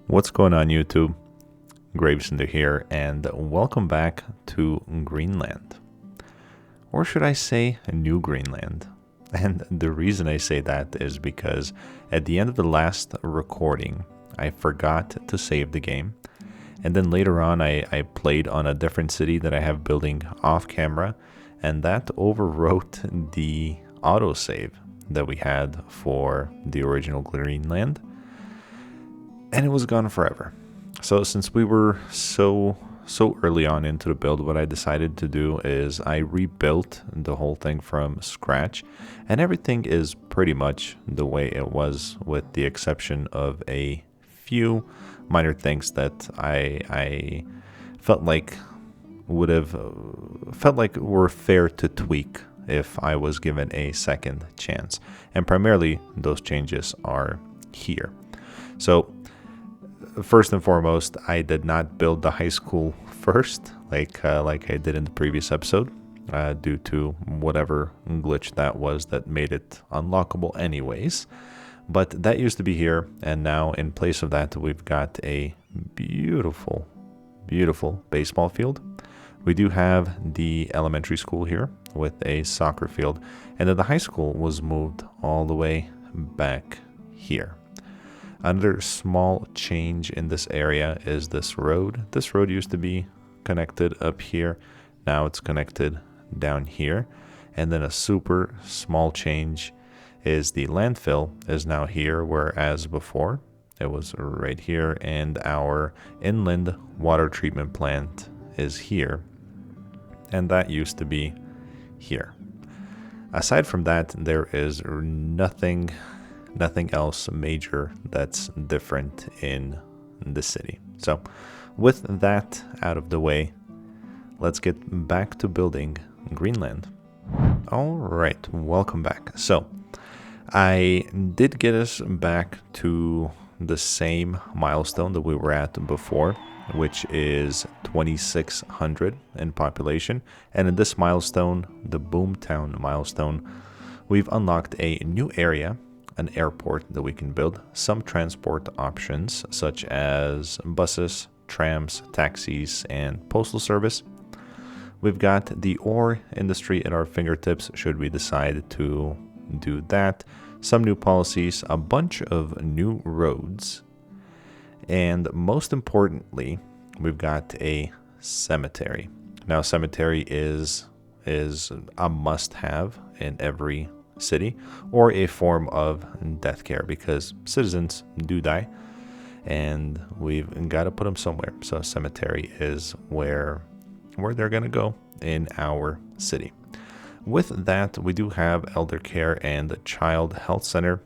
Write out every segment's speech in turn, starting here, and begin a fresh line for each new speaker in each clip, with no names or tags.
What's going on, YouTube? 𝒃𝒆𝒔𝒕 here, and welcome back to Greenland. Or should I say New Greenland? And the reason I say that is because at the end of the last recording, I forgot to save the game. And then later on, I played on a different city that I have building off camera, and that overwrote the autosave that we had for the original Greenland. And it was gone forever. So since we were so early on into the build, what I decided to do is I rebuilt the whole thing from scratch, and everything is pretty much the way it was, with the exception of a few minor things that I felt like were fair to tweak if I was given a second chance. And primarily those changes are here. So first and foremost, I did not build the high school first, like I did in the previous episode, due to whatever glitch that was that made it unlockable anyways. But that used to be here, and now in place of that, we've got a beautiful, beautiful baseball field. We do have the elementary school here with a soccer field, and then the high school was moved all the way back here. Another small change in this area is this road. This road used to be connected up here. Now it's connected down here. And then a super small change is the landfill is now here, whereas before it was right here, and our inland water treatment plant is here. And that used to be here. Aside from that, there is nothing else major that's different in the city. So with that out of the way, let's get back to building Greenland. All right, welcome back. So I did get us back to the same milestone that we were at before, which is 2,600 in population. And in this milestone, the Boomtown milestone, we've unlocked a new area, an airport that we can build, some transport options such as buses, trams, taxis, and postal service. We've got the ore industry at our fingertips should we decide to do that. Some new policies, a bunch of new roads, and most importantly, we've got a cemetery. Now, cemetery is a must-have in every city, or a form of death care, because citizens do die and we've got to put them somewhere. So cemetery is where they're going to go in our city. With that, we do have elder care and child health center.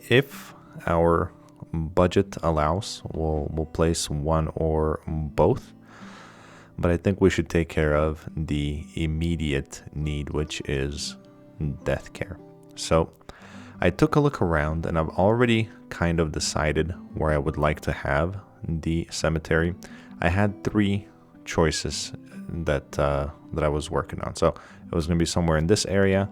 If our budget allows, we'll place one or both, but I think we should take care of the immediate need, which is death care. So I took a look around, and I've already kind of decided where I would like to have the cemetery. I had three choices that I was working on. So it was going to be somewhere in this area,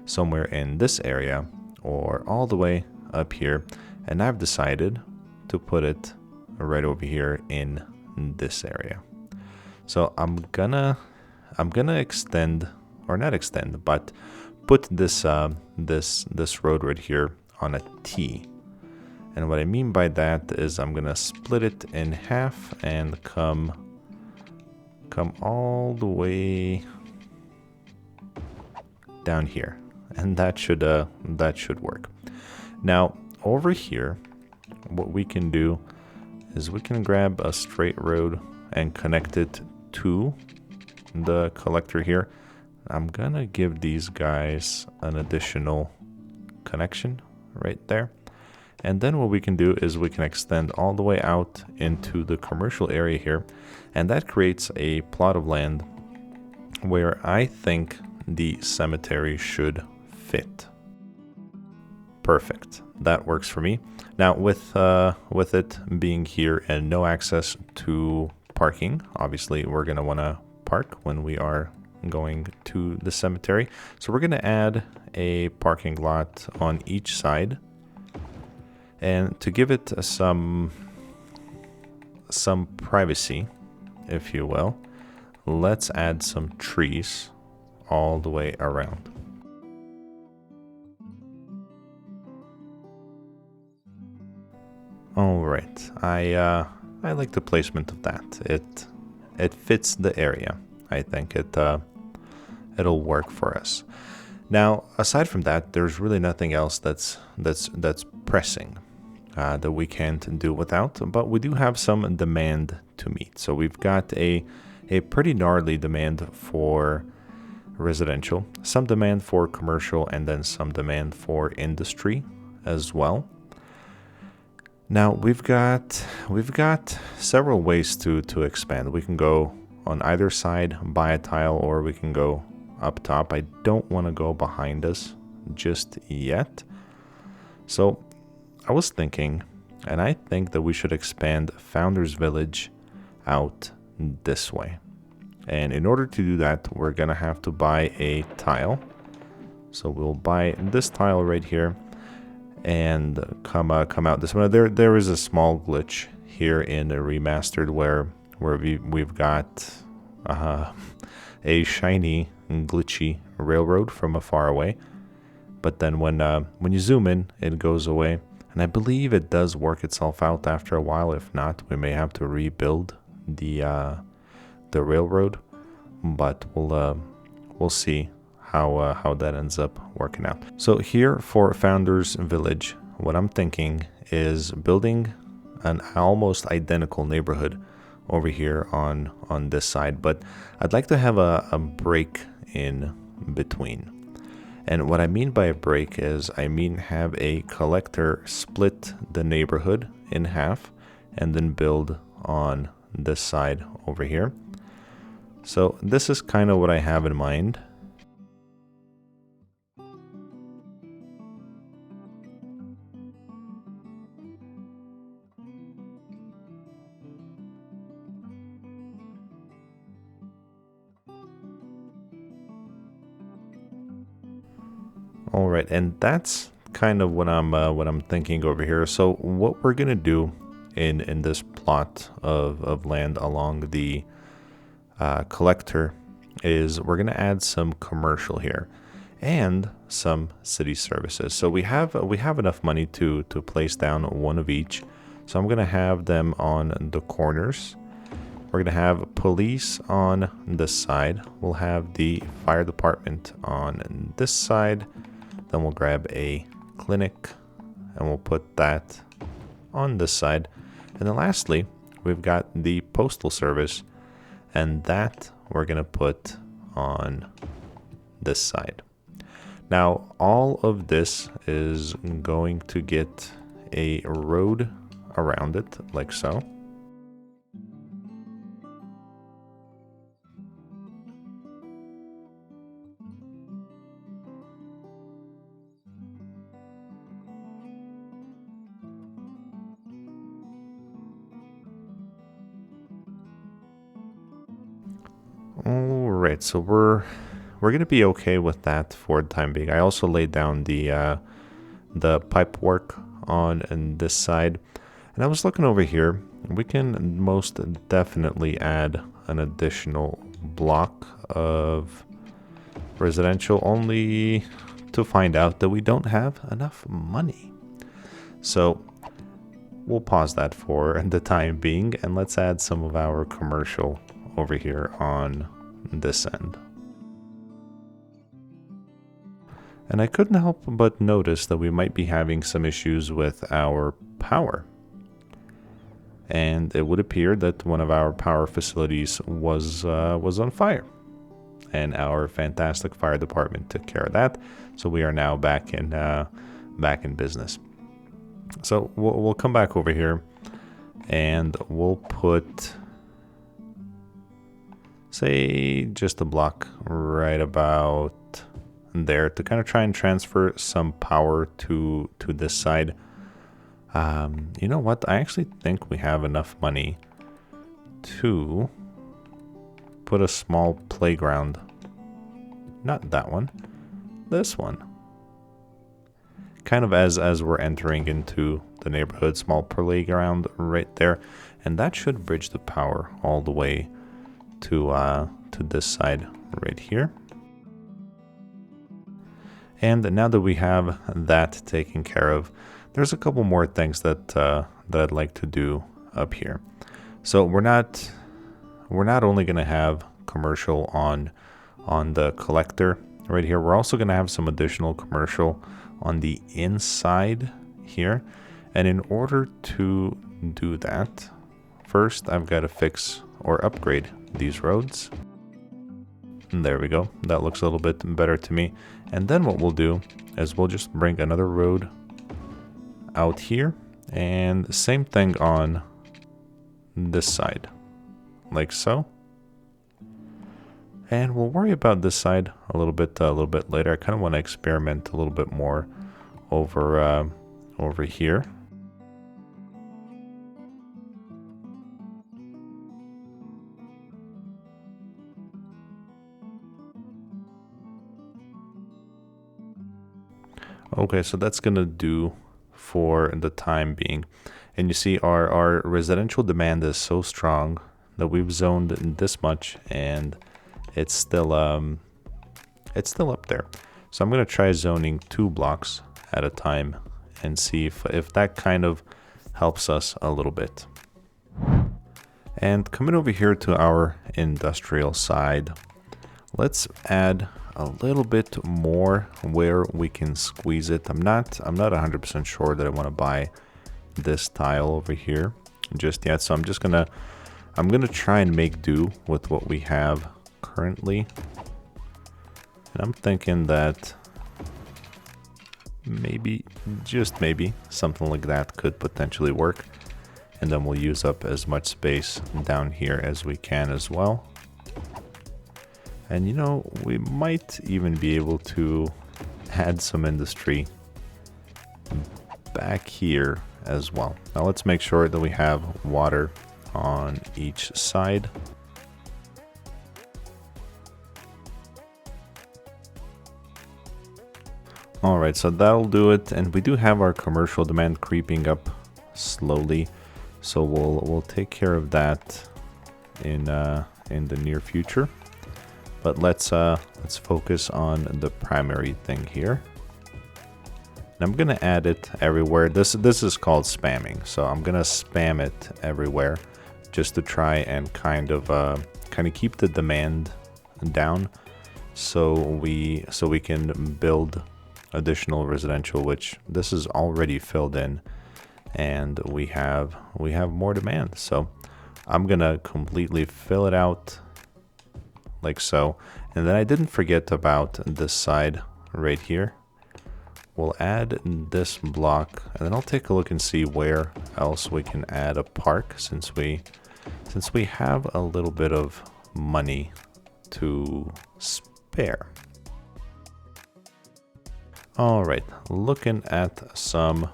somewhere in this area, or all the way up here. And I've decided to put it right over here in this area. So I'm gonna extend, or not extend, but put this this road right here on a T. And what I mean by that is I'm gonna split it in half and come all the way down here, and that should work. Now over here, what we can do is we can grab a straight road and connect it to the collector here. I'm gonna give these guys an additional connection right there. And then what we can do is we can extend all the way out into the commercial area here. And that creates a plot of land where I think the cemetery should fit. Perfect. That works for me. Now with it being here and no access to parking, obviously we're gonna wanna park when we are going to the cemetery. So we're going to add a parking lot on each side, and to give it some some privacy, if you will, let's add some trees all the way around. All right, I like the placement of that. It fits the area. I think it'll work for us. Now, aside from that, there's really nothing else that's pressing that we can't do without. But we do have some demand to meet. So we've got a pretty gnarly demand for residential, some demand for commercial, and then some demand for industry as well. Now we've got several ways to expand. We can go on either side, buy a tile, or we can go up top. I don't want to go behind us just yet. So I was thinking, and I think that we should expand Founders Village out this way. And in order to do that, we're gonna have to buy a tile. So we'll buy this tile right here and come out this one. There is a small glitch here in the remastered where we've got a shiny and glitchy railroad from afar away, but then when you zoom in, it goes away, and I believe it does work itself out after a while. If not, we may have to rebuild the railroad, but we'll see how that ends up working out. So here for Founders Village, what I'm thinking is building an almost identical neighborhood over here on this side, but I'd like to have a break in between. And what I mean by a break is have a collector split the neighborhood in half and then build on this side over here. So this is kind of what I have in mind. All right, and that's kind of what I'm thinking over here. So what we're gonna do in this plot of land along the collector is we're gonna add some commercial here and some city services. So we have enough money to place down one of each. So I'm gonna have them on the corners. We're gonna have police on this side. We'll have the fire department on this side. Then we'll grab a clinic and we'll put that on this side. And then lastly, we've got the postal service, and that we're gonna put on this side. Now, all of this is going to get a road around it, like so. All right, so we're gonna be okay with that for the time being. I also laid down the pipe work on this side, and I was looking over here. We can most definitely add an additional block of residential, only to find out that we don't have enough money. So we'll pause that for the time being, and let's add some of our commercial over here on this end. And I couldn't help but notice that we might be having some issues with our power. And it would appear that one of our power facilities was on fire. And our fantastic fire department took care of that. So we are now back in business. So we'll come back over here and we'll put, say, just a block right about there to kind of try and transfer some power to this side. You know what? I actually think we have enough money to put a small playground. Not that one. This one. Kind of as we're entering into the neighborhood, small playground right there. and that should bridge the power all the way to this side right here. And now that we have that taken care of, there's a couple more things that I'd like to do up here. So we're not only going to have commercial on the collector right here. We're also going to have some additional commercial on the inside here. And in order to do that, first I've got to fix or upgrade these roads. And there we go. That looks a little bit better to me. And then what we'll do is we'll just bring another road out here, and same thing on this side, like so. And we'll worry about this side a little bit later. I kind of want to experiment a little bit more over here. Okay, so that's gonna do for the time being. And you see our residential demand is so strong that we've zoned this much, and it's still up there. So I'm gonna try zoning 2 blocks at a time and see if that kind of helps us a little bit. And coming over here to our industrial side, let's add a little bit more where we can squeeze it. I'm not 100% sure that I want to buy this tile over here just yet, so I'm gonna try and make do with what we have currently. And I'm thinking that maybe, just maybe, something like that could potentially work. And then we'll use up as much space down here as we can as well. And you know, we might even be able to add some industry back here as well. Now let's make sure that we have water on each side. Alright, so that'll do it, and we do have our commercial demand creeping up slowly, so we'll take care of that in the near future. But let's focus on the primary thing here. And I'm gonna add it everywhere. This is called spamming, so I'm gonna spam it everywhere just to try and kind of keep the demand down, so we can build additional residential, which this is already filled in, and we have more demand. So I'm gonna completely fill it out like so. And then I didn't forget about this side right here. We'll add this block, and then I'll take a look and see where else we can add a park, since we have a little bit of money to spare. All right, looking at some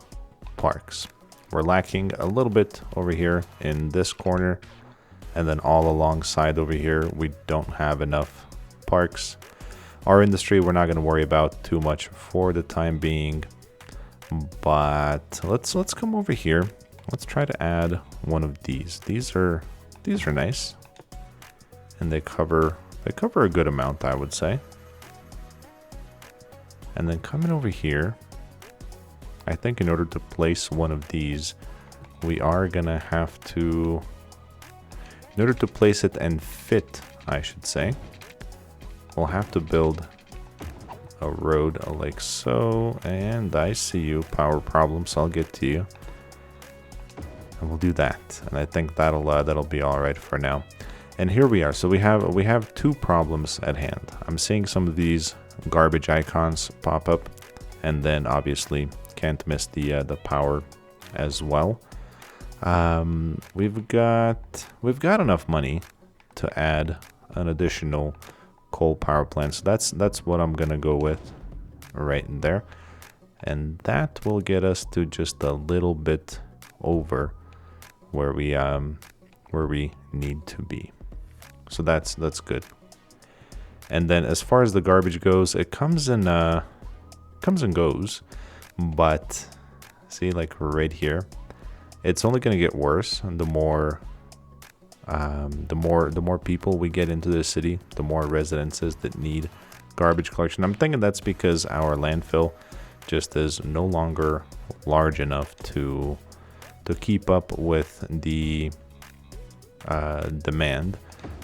parks. We're lacking a little bit over here in this corner, and then all alongside over here, we don't have enough parks. Our industry, we're not going to worry about too much for the time being, but let's come over here. Let's try to add one of these. These are nice, and they cover a good amount, I would say. And then coming over here, I think in order to place one of these, we are gonna have to, in order to place it and fit, I should say, we'll have to build a road like so. And I see you, power problems, I'll get to you. And we'll do that. And I think that'll be all right for now. And here we are. So we have 2 problems at hand. I'm seeing some of these garbage icons pop up, and then obviously can't miss the power as well. We've got enough money to add an additional coal power plant, so that's what I'm gonna go with right in there, and that will get us to just a little bit over where we need to be. So that's good. And then as far as the garbage goes, it comes and goes, but see, like right here, it's only going to get worse. And the more people we get into the city, the more residences that need garbage collection. I'm thinking that's because our landfill just is no longer large enough to keep up with the demand.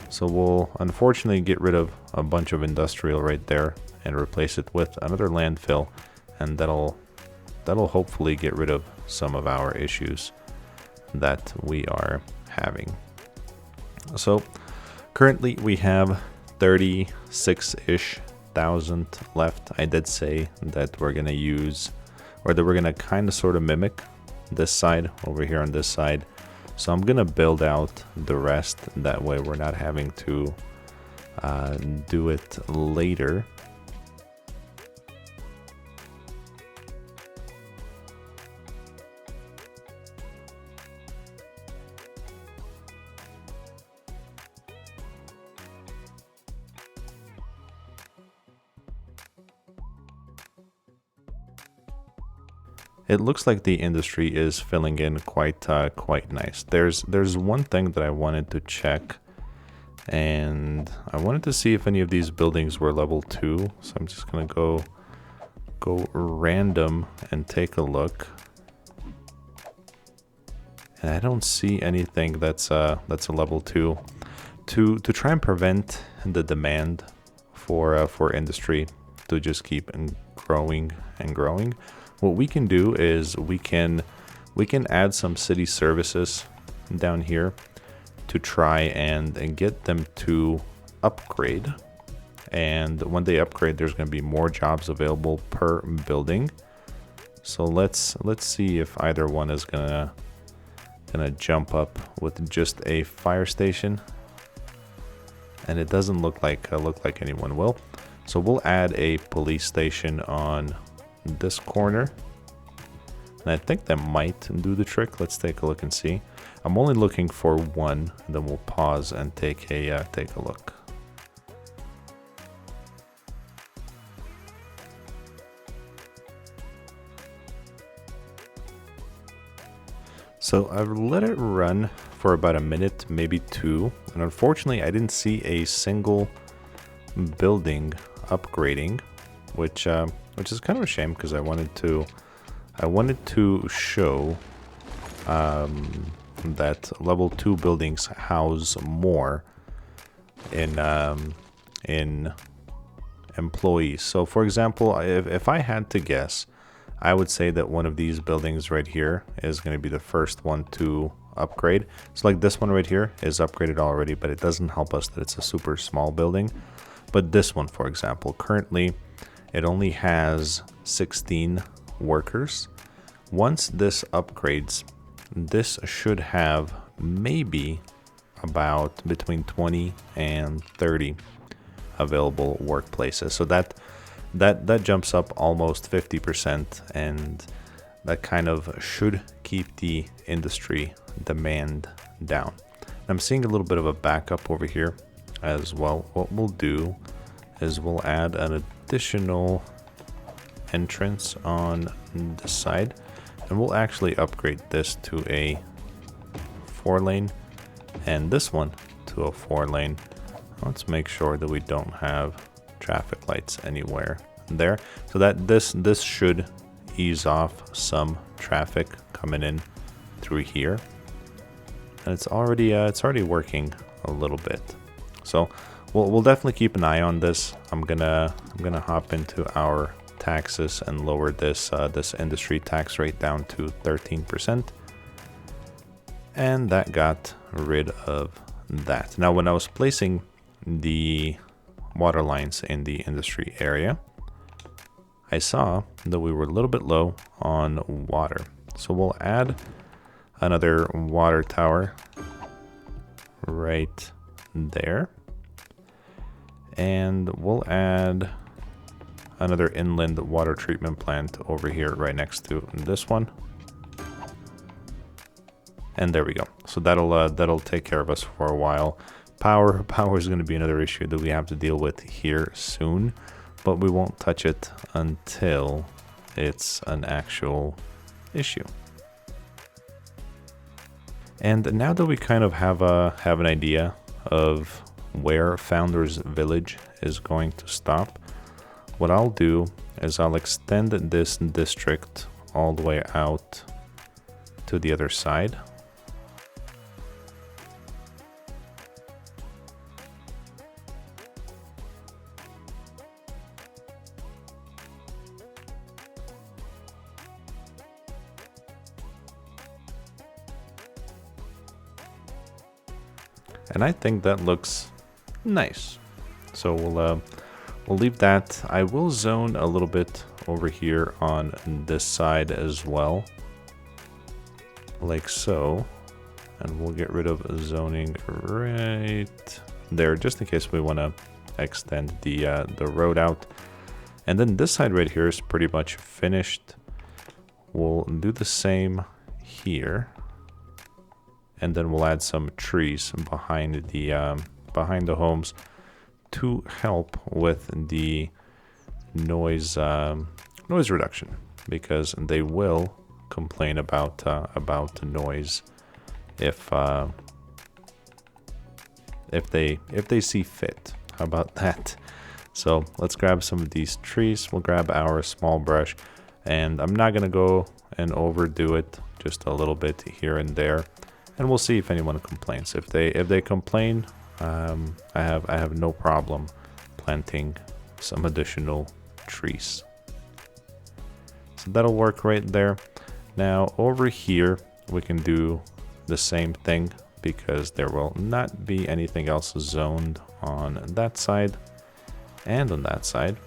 So we'll unfortunately get rid of a bunch of industrial right there and replace it with another landfill, and that'll hopefully get rid of some of our issues that we are having. So currently we have 36-ish thousand left. I did say that we're gonna use, or that we're gonna kind of sort of mimic this side over here on this side. So I'm gonna build out the rest, that way we're not having to do it later. It looks like the industry is filling in quite nice. There's one thing that I wanted to check, and I wanted to see if any of these buildings were level 2. So I'm just gonna go random and take a look. And I don't see anything that's a level 2. To try and prevent the demand for industry to just keep growing and growing, what we can do is we can add some city services down here to try and get them to upgrade. And when they upgrade, there's going to be more jobs available per building. So let's see if either one is gonna jump up with just a fire station. And it doesn't look like anyone will. So we'll add a police station on this corner, and I think that might do the trick. Let's take a look and see. I'm only looking for one, and then we'll pause and take a look. So I've let it run for about a minute, maybe 2, and unfortunately I didn't see a single building upgrading, which is kind of a shame, because I wanted to show that level 2 buildings house more in employees. So for example, if I had to guess, I would say that one of these buildings right here is going to be the first one to upgrade. So like this one right here is upgraded already, but it doesn't help us that it's a super small building. But this one, for example, currently it only has 16 workers. Once this upgrades, this should have maybe about between 20 and 30 available workplaces. So that jumps up almost 50%, and that kind of should keep the industry demand down. I'm seeing a little bit of a backup over here as well. What we'll do is we'll add an additional entrance on this side, and we'll actually upgrade this to a 4-lane and this one to a 4-lane. Let's make sure that we don't have traffic lights anywhere there, so that this should ease off some traffic coming in through here. And it's already working a little bit. So we'll definitely keep an eye on this. I'm gonna hop into our taxes and lower this industry tax rate down to 13%, and that got rid of that. Now, when I was placing the water lines in the industry area, I saw that we were a little bit low on water. So we'll add another water tower right there. And we'll add another inland water treatment plant over here right next to this one. And there we go. So that'll take care of us for a while. Power is going to be another issue that we have to deal with here soon, but we won't touch it until it's an actual issue. And now that we kind of have an idea of where Founders Village is going to stop, what I'll do is I'll extend this district all the way out to the other side. And I think that looks nice. So we'll leave that. I will zone a little bit over here on this side as well, like so. And we'll get rid of zoning right there, just in case we want to extend the road out. And then this side right here is pretty much finished. We'll do the same here. And then we'll add some trees behind the homes to help with the noise reduction, because they will complain about the noise if they see fit. How about that? So let's grab some of these trees. We'll grab our small brush, and I'm not gonna go and overdo it, just a little bit here and there. And we'll see if anyone complains. If they complain, I have no problem planting some additional trees. So that'll work right there. Now over here we can do the same thing, because there will not be anything else zoned on that side and on that side.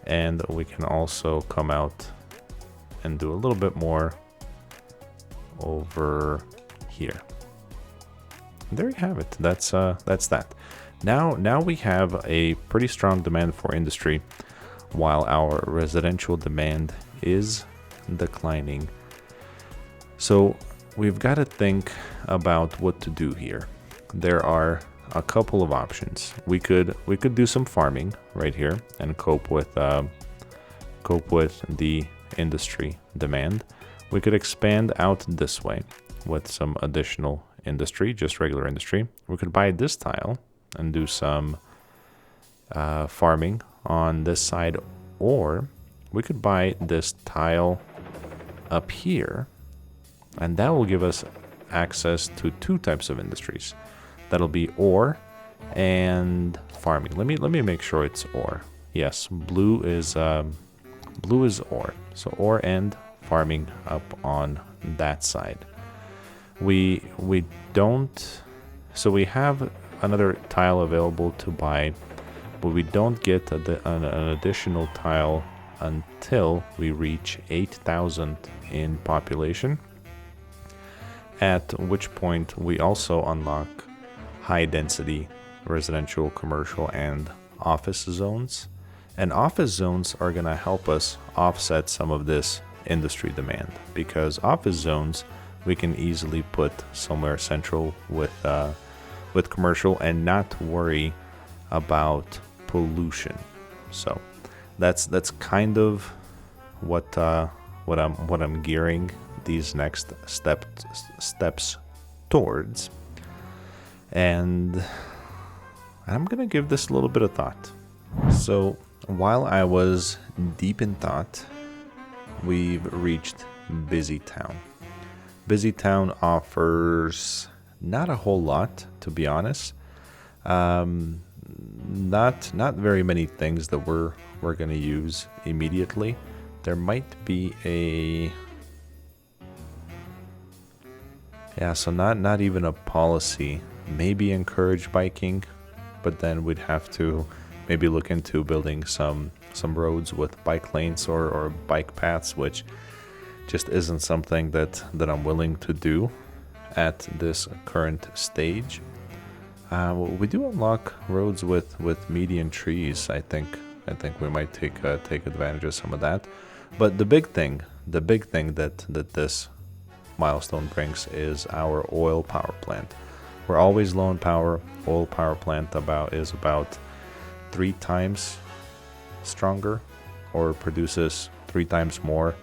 And we can also come out and do a little bit more over here. There you have it. That's that. Now we have a pretty strong demand for industry, while our residential demand is declining. So we've got to think about what to do here. There are a couple of options. We could do some farming right here and cope with the industry demand. We could expand out this way with some additional industry, just regular industry. We could buy this tile and do some farming on this side, or we could buy this tile up here, and that will give us access to two types of industries. That'll be ore and farming. Let me make sure it's ore. Yes, blue is ore. So ore and farming up on that side. We don't, so we have another tile available to buy, but we don't get an additional tile until we reach 8,000 in population, at which point we also unlock high density residential, commercial, and office zones. And office zones are going to help us offset some of this industry demand, because office zones we can easily put somewhere central with commercial and not worry about pollution. So that's kind of what I'm gearing these next steps towards, and I'm gonna give this a little bit of thought. So while I was deep in thought, we've reached Busy Town. Busy Town offers not a whole lot, to be honest. Not very many things that we're going to use immediately. There might be so not even a policy. Maybe encourage biking, but then we'd have to maybe look into building some roads with bike lanes or bike paths, which just isn't something that I'm willing to do at this current stage. We do unlock roads with median trees. I think we might take advantage of some of that. But the big thing that this milestone brings is our oil power plant. We're always low on power. Oil power plant is about 3 times stronger, or produces 3 times more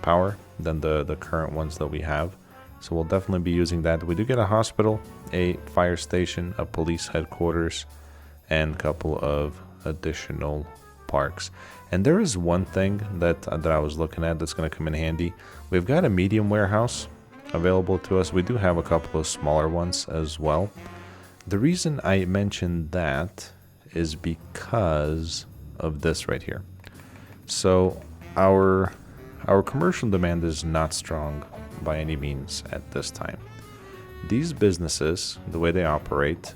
power than the current ones that we have. So we'll definitely be using that. We do get a hospital, a fire station, a police headquarters, and a couple of additional parks. And there is one thing that I was looking at that's going to come in handy. We've got a medium warehouse available to us. We do have a couple of smaller ones as well. The reason I mentioned that is because of this right here. So our commercial demand is not strong by any means at this time. These businesses, the way they operate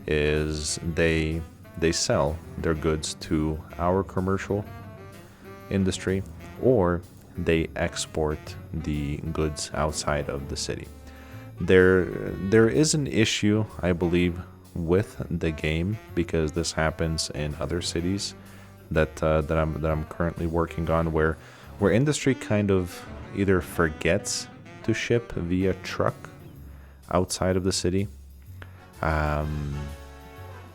is they sell their goods to our commercial industry, or they export the goods outside of the city. There is an issue, I believe, with the game, because this happens in other cities that I'm currently working on, where industry kind of either forgets to ship via truck outside of the city,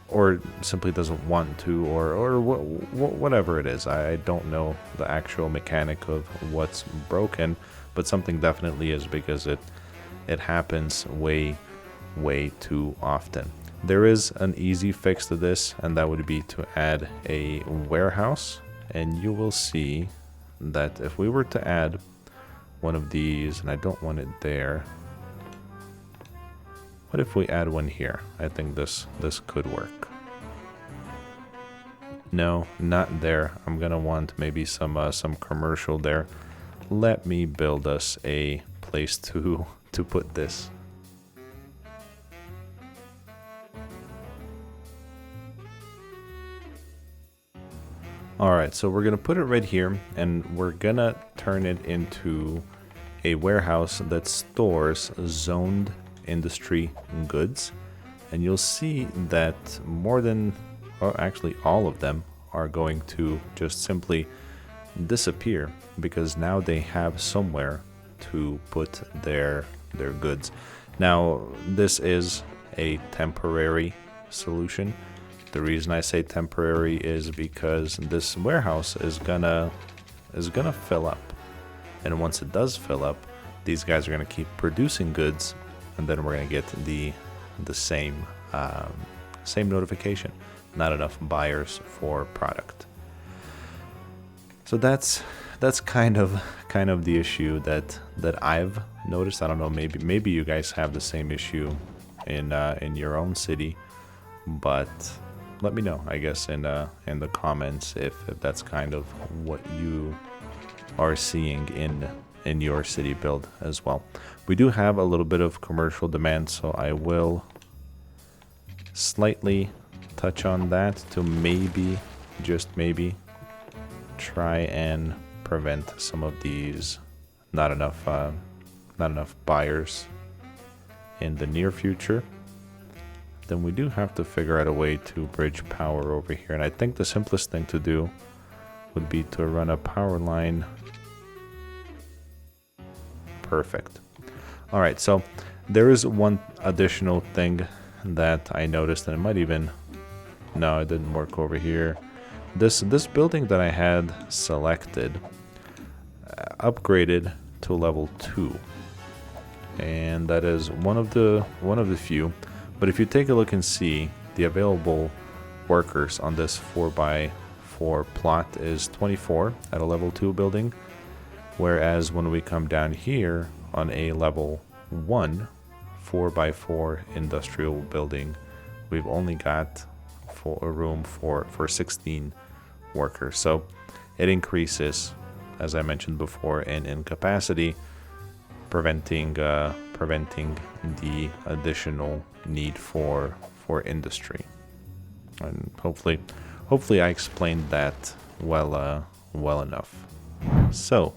or simply doesn't want to, or whatever it is. I don't know the actual mechanic of what's broken, but something definitely is, because it happens way too often. There is an easy fix to this, and that would be to add a warehouse, and you will see that if we were to add one of these, and I don't want it there, what if we add one here? I think this could work. No, not there. I'm gonna want maybe some commercial there. Let me build us a place to put this. Alright, so we're gonna put it right here, and we're gonna turn it into a warehouse that stores zoned industry goods. And you'll see that more than, or actually all of them, are going to just simply disappear, because now they have somewhere to put their goods. Now, this is a temporary solution. The reason I say temporary is because this warehouse is gonna fill up, and once it does fill up, these guys are gonna keep producing goods, and then we're gonna get the same notification: not enough buyers for product. So that's kind of the issue that I've noticed. I don't know, maybe you guys have the same issue in your own city, but let me know, I guess, in the comments if that's kind of what you are seeing in your city build as well. We do have a little bit of commercial demand, so I will slightly touch on that to maybe, just maybe, try and prevent some of these not enough buyers in the near future. Then we do have to figure out a way to bridge power over here, and I think the simplest thing to do would be to run a power line. Perfect. All right, so there is one additional thing that I noticed, and it might even, no, it didn't work over here. This building that I had selected upgraded to level 2, and that is one of the few. But if you take a look and see, the available workers on this 4x4 plot is 24 at a level 2 building, whereas when we come down here on a level 1 4x4 industrial building, we've only got a room for 16 workers. So it increases, as I mentioned before, in capacity, preventing the additional need for industry. And hopefully I explained that well enough. So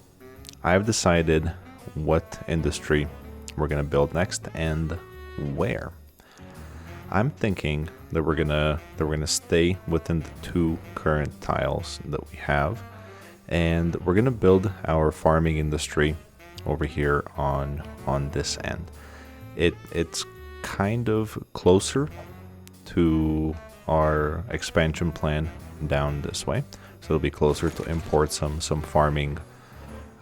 I've decided what industry we're gonna build next and where. I'm thinking that we're gonna stay within the 2 current tiles that we have, and we're gonna build our farming industry over here on this end. It's kind of closer to our expansion plan down this way, so it'll be closer to import some farming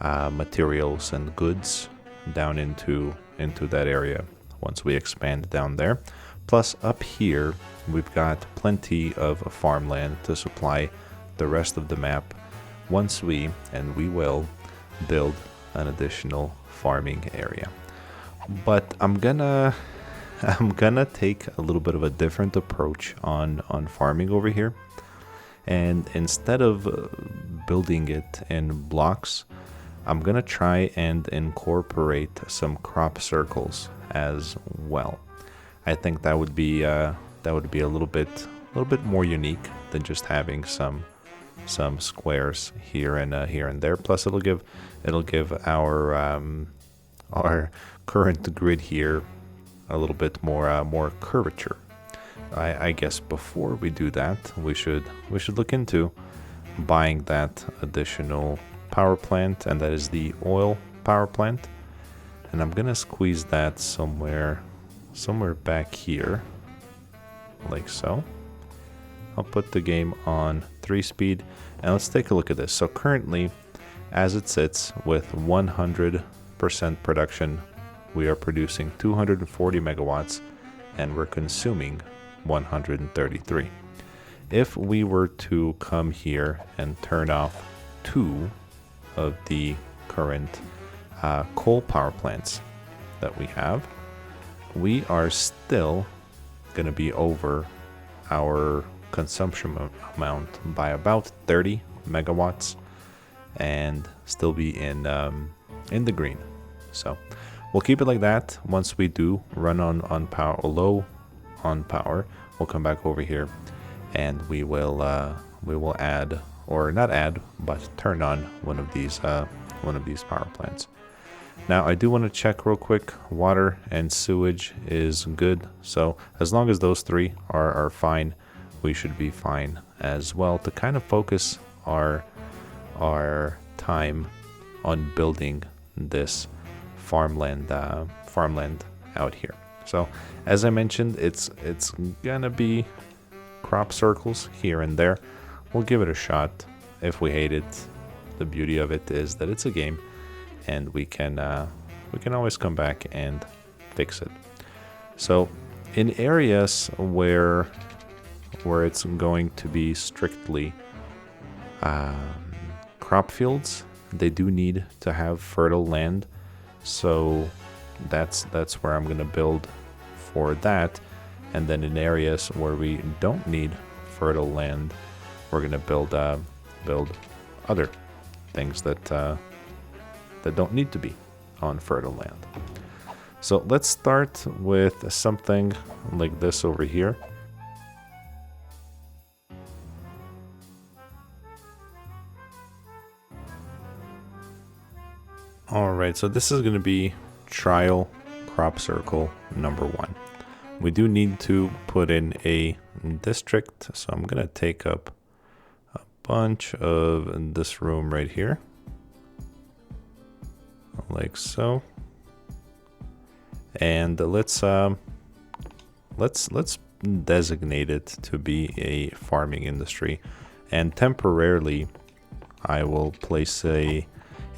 materials and goods down into that area once we expand down there. Plus up here we've got plenty of farmland to supply the rest of the map once we will build an additional farming area. But I'm gonna take a little bit of a different approach on farming over here, and instead of building it in blocks, I'm gonna try and incorporate some crop circles as well. I think that would be a little bit more unique than just having some squares here and there. Plus, it'll give our current grid here a little bit more curvature. I guess before we do that, we should look into buying that additional power plant, and that is the oil power plant. And I'm gonna squeeze that somewhere back here, like so. I'll put the game on 3-speed, and let's take a look at this. So currently, as it sits with 100% production, we are producing 240 megawatts, and we're consuming 133. If we were to come here and turn off 2 of the current coal power plants that we have, we are still going to be over our consumption amount by about 30 megawatts and still be in the green. So we'll keep it like that. Once we do run on power, low on power, we'll come back over here and we will add, or not add, but turn on one of these power plants. Now I do want to check real quick. Water and sewage is good, so as long as those 3 are fine, we should be fine as well, to kind of focus our time on building this farmland out here. So as I mentioned, it's gonna be crop circles here and there. We'll give it a shot. If we hate it, the beauty of it is that it's a game, and we can always come back and fix it. So in areas where it's going to be strictly crop fields, they do need to have fertile land. So that's where I'm gonna build for that. And then in areas where we don't need fertile land, we're gonna build other things that don't need to be on fertile land. So let's start with something like this over here. Alright, so this is going to be trial crop circle number 1. We do need to put in a district, so I'm going to take up a bunch of this room right here, like so. And let's designate it to be a farming industry, and temporarily I will place a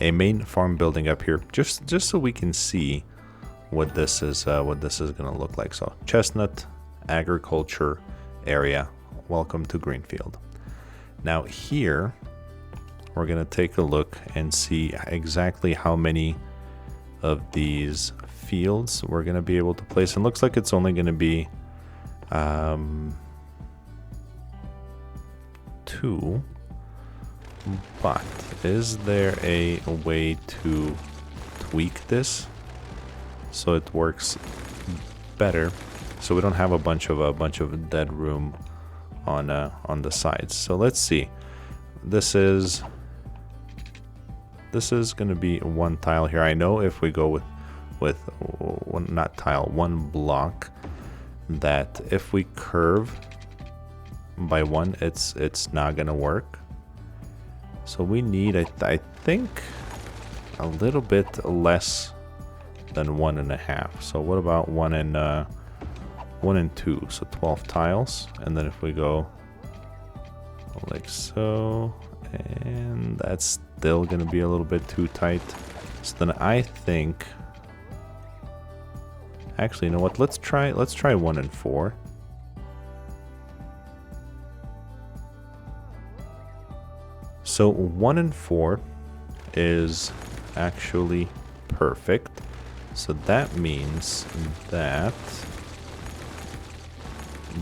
main farm building up here, just so we can see what this is going to look like. So chestnut agriculture area, welcome to Greenfield. Now here we're going to take a look and see exactly how many of these fields we're going to be able to place. And looks like it's only going to be 2. But is there a way to tweak this so it works better, so we don't have a bunch of dead room on the sides? So let's see. This is going to be 1 tile here. I know if we go with one block, that if we curve by 1, it's not going to work. So we need, I think, a little bit less than 1.5. So what about 1 and 2? So 12 tiles. And then if we go like so, and that's still gonna be a little bit too tight. So then I think, actually, you know what? Let's try 1 and 4. So 1 and 4 is actually perfect. So that means that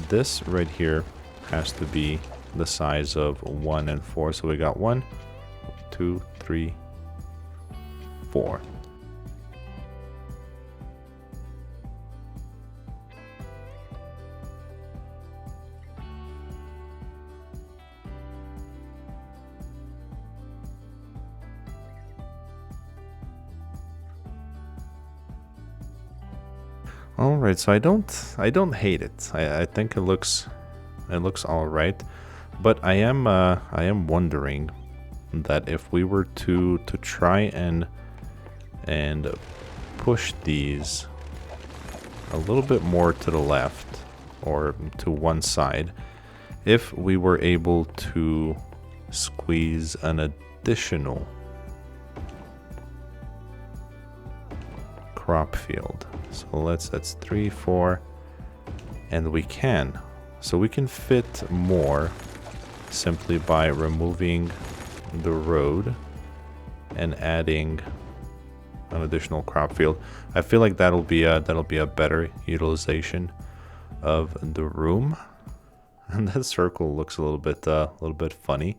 this right here has to be the size of 1 and 4. So we got 1, 2, 3, 4. All right, so I don't hate it. I think it looks all right, but I am wondering that if we were to try and push these a little bit more to the left or to one side, if we were able to squeeze an additional crop field. So that's 3, 4, and we can. So we can fit more simply by removing the road and adding an additional crop field. I feel like that'll be a better utilization of the room. And that circle looks a little bit funny,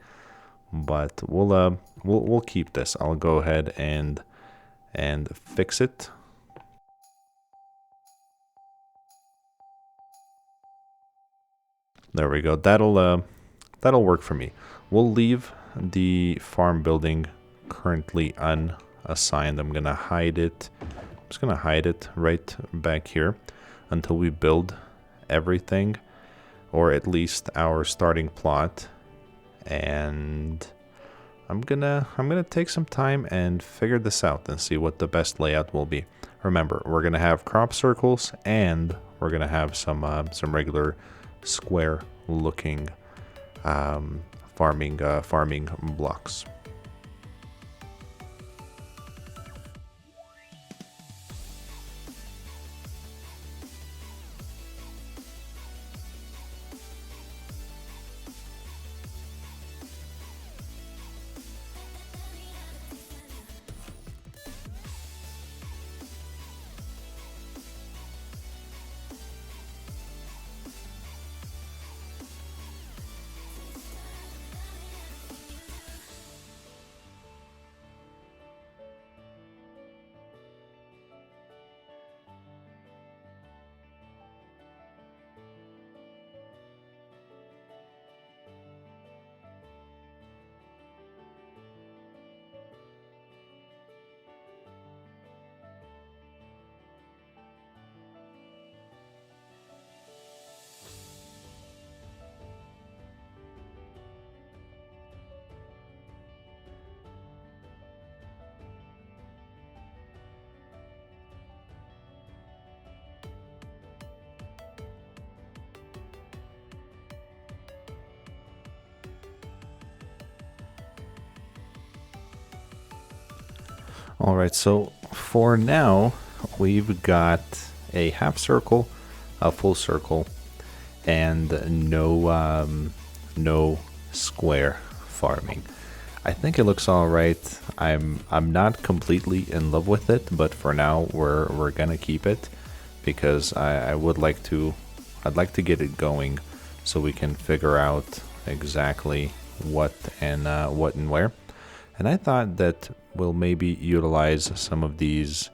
but we'll keep this. I'll go ahead and fix it. There we go. That'll work for me. We'll leave the farm building currently unassigned. I'm gonna hide it. I'm just gonna hide it right back here until we build everything, or at least our starting plot. And I'm gonna take some time and figure this out and see what the best layout will be. Remember, we're gonna have crop circles and we're gonna have some regular square looking farming blocks. All right, so for now, we've got a half circle, a full circle, and no square farming. I think it looks all right. I'm not completely in love with it, but for now we're gonna keep it because I'd like to get it going so we can figure out exactly what and where. And I thought that we'll maybe utilize some of these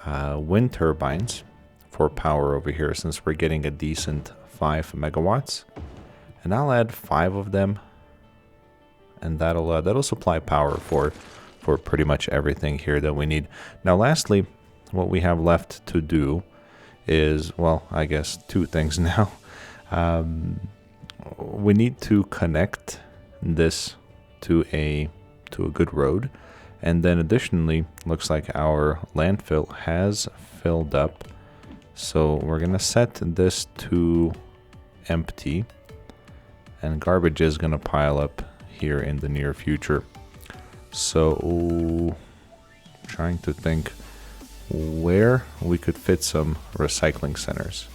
wind turbines for power over here, since we're getting a decent 5 megawatts. And I'll add 5 of them, and that'll supply power for pretty much everything here that we need. Now, lastly, what we have left to do is, well, I guess 2 things now. We need to connect this to a good road, and then additionally, looks like our landfill has filled up, so we're gonna set this to empty, and garbage is gonna pile up here in the near future. So trying to think where we could fit some recycling centers.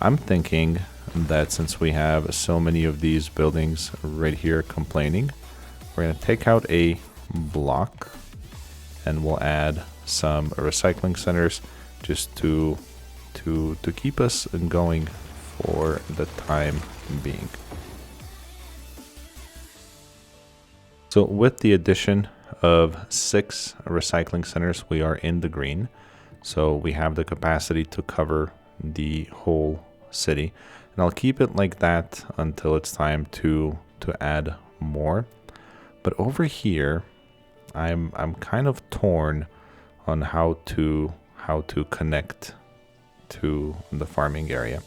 I'm thinking that since we have so many of these buildings right here complaining, we're going to take out a block and we'll add some recycling centers just to keep us going for the time being. So with the addition of 6 recycling centers, we are in the green. So we have the capacity to cover the whole city. And I'll keep it like that until it's time to add more. But over here, I'm kind of torn on how to connect to the farming area.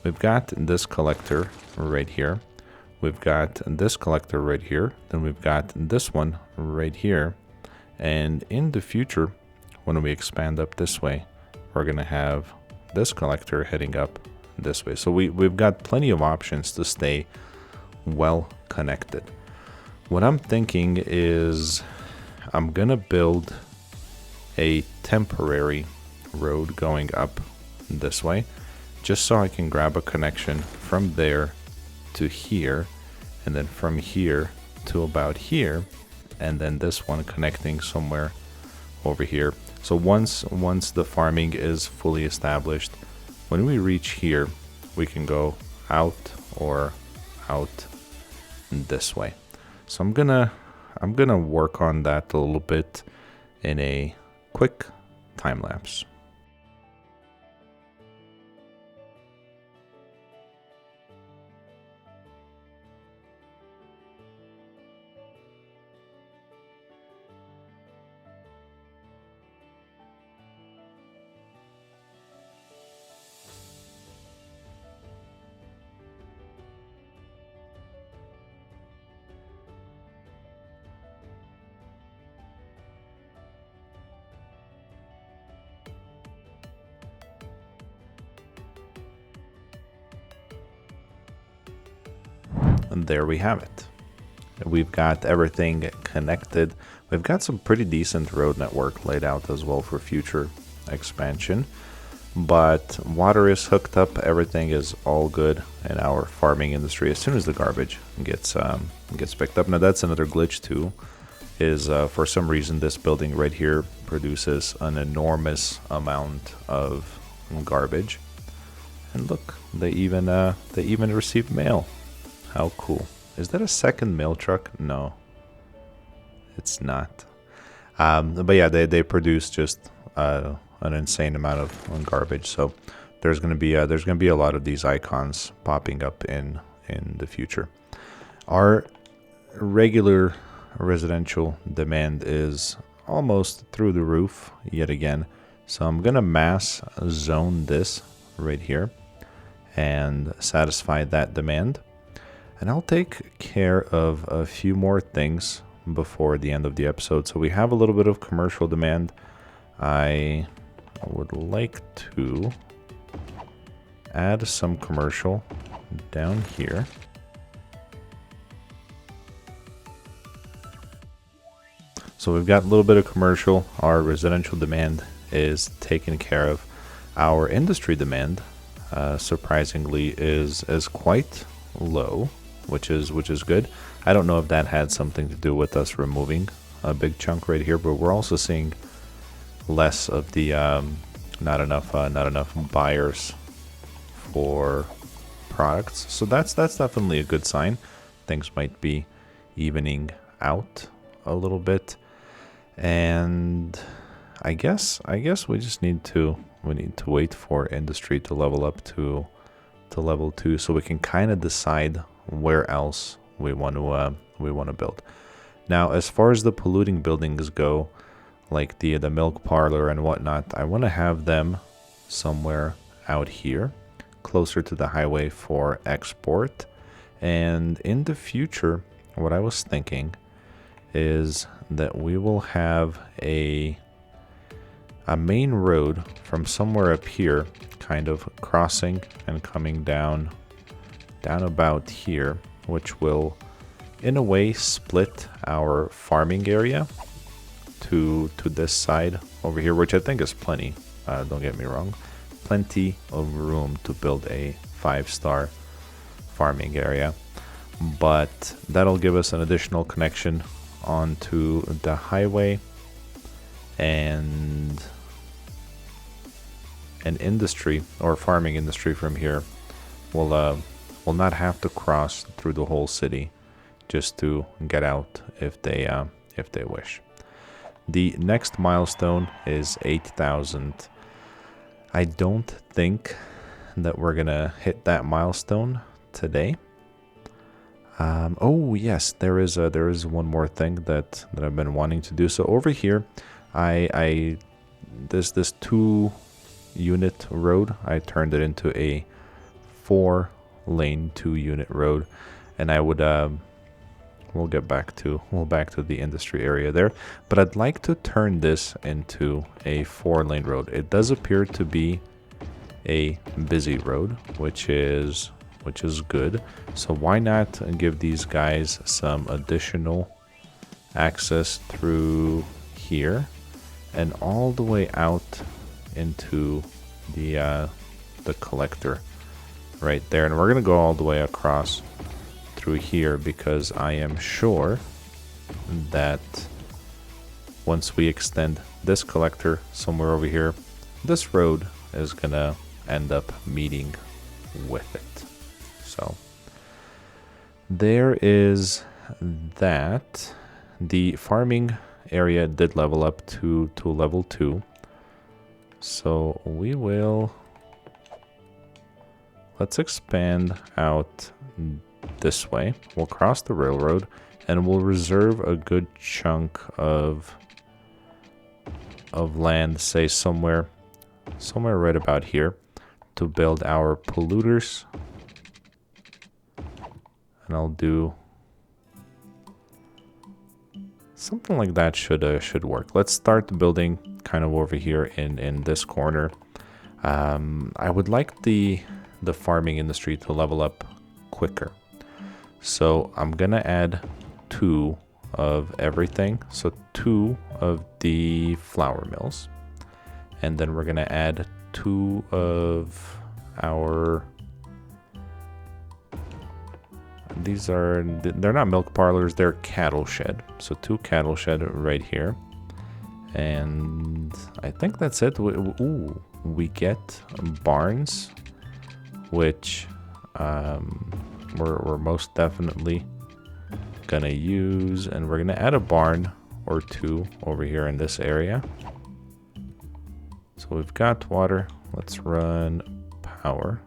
We've got this collector right here. We've got this collector right here. Then we've got this one right here. And in the future, when we expand up this way, we're going to have this collector heading up this way. So we've got plenty of options to stay well connected. What I'm thinking is I'm going to build a temporary road going up this way, just so I can grab a connection from there to here, and then from here to about here, and then this one connecting somewhere over here. So once the farming is fully established, when we reach here, we can go out or out this way. So I'm gonna work on that a little bit in a quick time lapse. And there we have it. We've got everything connected. We've got some pretty decent road network laid out as well for future expansion. But water is hooked up. Everything is all good in our farming industry as soon as the garbage gets picked up. Now that's another glitch too, is for some reason this building right here produces an enormous amount of garbage. And look, they even received mail. How cool. Is that a second mail truck? No, it's not. But yeah, they produce just an insane amount of garbage. So there's gonna be a lot of these icons popping up in the future. Our regular residential demand is almost through the roof yet again. So I'm gonna mass zone this right here and satisfy that demand. And I'll take care of a few more things before the end of the episode. So we have a little bit of commercial demand. I would like to add some commercial down here. So we've got a little bit of commercial. Our residential demand is taken care of. Our industry demand, surprisingly, is quite low, which is good. I don't know if that had something to do with us removing a big chunk right here, but we're also seeing less of the not enough buyers for products. So that's definitely a good sign. Things might be evening out a little bit, and I guess we just need to wait for industry to level up to level 2, so we can kind of decide where else we want to build. Now, as far as the polluting buildings go, like the milk parlor and whatnot, I want to have them somewhere out here, closer to the highway for export. And in the future, what I was thinking is that we will have a main road from somewhere up here, kind of crossing and coming down about here, which will in a way split our farming area to this side over here, which I think is plenty. Don't get me wrong, plenty of room to build a 5-star farming area, but that'll give us an additional connection onto the highway, and an industry or farming industry from here will not have to cross through the whole city just to get out if they wish. The next milestone is 8,000. I don't think that we're gonna hit that milestone today. Oh yes, there is one more thing that I've been wanting to do. So over here, this 2-unit road, I turned it into a 4-lane 2-unit road, and I would we'll back to the industry area there, but I'd like to turn this into a 4-lane road. It does appear to be a busy road, which is good. So why not give these guys some additional access through here and all the way out into the collector right there. And we're gonna go all the way across through here, because I am sure that once we extend this collector somewhere over here, this road is gonna end up meeting with it. So there is that. The farming area did level up to level 2. So let's expand out this way. We'll cross the railroad and we'll reserve a good chunk of land, say somewhere right about here, to build our polluters. And I'll do something like that. Should work. Let's start building kind of over here in this corner. I would like the farming industry to level up quicker, so I'm gonna add 2 of everything. So 2 of the flour mills, and then we're gonna add 2 of our, they're not milk parlors, they're cattle shed. So 2 cattle shed right here, and I think that's it. We get barns, which we're most definitely gonna use, and we're gonna add a barn or 2 over here in this area. So we've got water. Let's run power.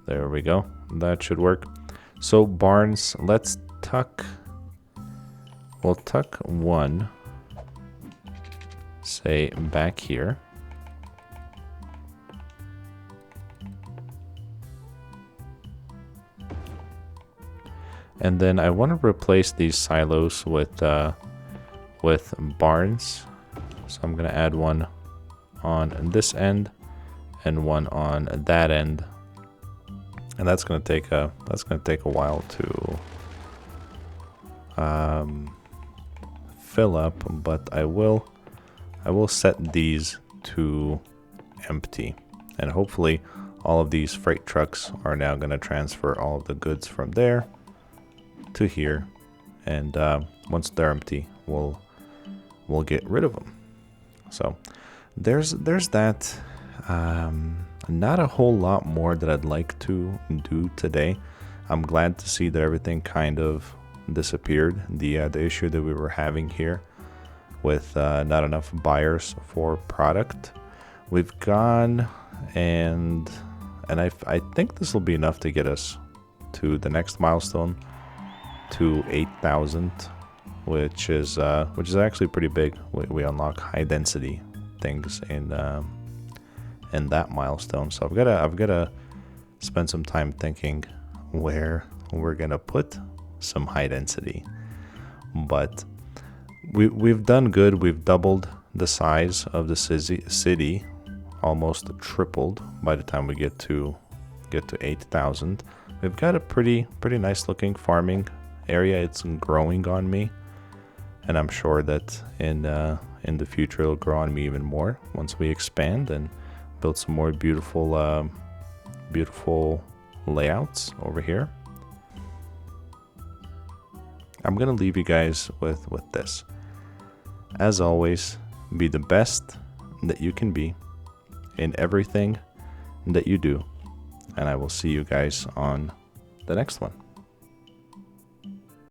There we go. That should work. So barns, we'll tuck 1, say, back here. And then I want to replace these silos with barns. So I'm gonna add 1 on this end and 1 on that end. And that's gonna take a while to fill up, but I will set these to empty, and hopefully all of these freight trucks are now gonna transfer all of the goods from there to here, and once they're empty, we'll get rid of them. So there's that. Not a whole lot more that I'd like to do today. I'm glad to see that everything kind of disappeared. The issue that we were having here with not enough buyers for product, we've gone, and I think this will be enough to get us to the next milestone, to 8,000, which is actually pretty big. We unlock high density things in that milestone. So I've gotta spend some time thinking where we're gonna put some high density. But we've done good. We've doubled the size of the city, almost tripled by the time we get to 8,000. we've got a pretty nice looking farming area. It's growing on me, and I'm sure that in the future it'll grow on me even more once we expand and build some more beautiful beautiful layouts over here. I'm gonna leave you guys with this. As always, be the best that you can be in everything that you do, and I will see you guys on the next one.